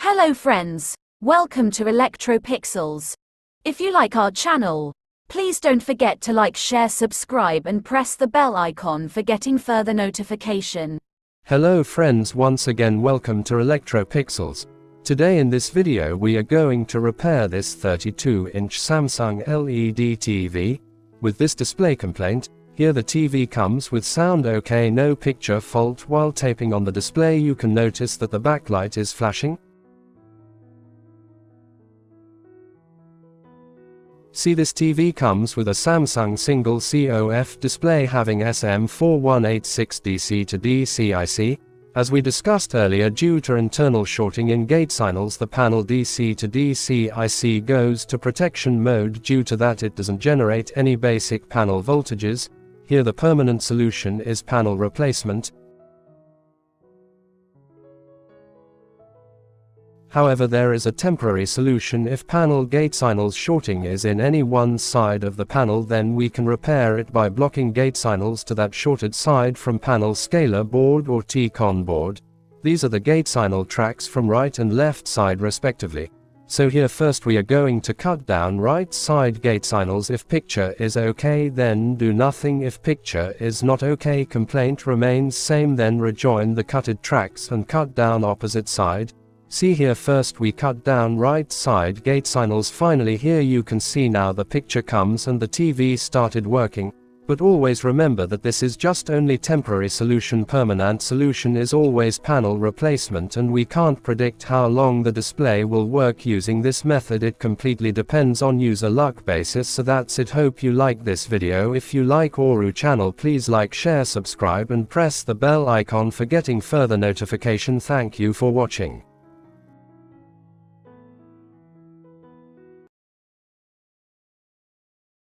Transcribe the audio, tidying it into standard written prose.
Hello friends, welcome to ElectroPixels. If you like our channel, please don't forget to like, share, subscribe and press the bell icon for getting further notification. Hello friends, once again welcome to ElectroPixels. Today in this video we are going to repair this 32-inch Samsung LED TV. With this display complaint, here the TV comes with sound okay, no picture fault. While taping on the display you can notice that the backlight is flashing. See, this TV comes with a Samsung single COF display having SM4186 Dc to DC IC. As we discussed earlier, due to internal shorting in Gatesignals, the panel DC to DC IC goes to protection mode. Due to that it doesn't generate any basic panel voltages. Here the permanent solution is panel replacement. However, there is a temporary solution. If panel Gatesignals shorting is in any one side of the panel, then we can repair it by blocking Gatesignals to that shorted side from panel scaler board or Tcon board. These are the Gatesignal tracks from right and left side respectively. So here first we are going to cut down right side Gatesignals. If picture is okay, then do nothing. If picture is not okay, complaint remains same, then rejoin the cutted tracks and cut down opposite side. See here, first we cut down right side Gatesignals. Finally here you can see now the picture comes and the TV started working. But always remember that this is just only temporary solution. Permanent solution is always panel replacement, and we can't predict how long the display will work using this method. It completely depends on user luck basis. So that's it. Hope you like this video. If you like our channel, please like, share, subscribe and press the bell icon for getting further notification. Thank you for watching.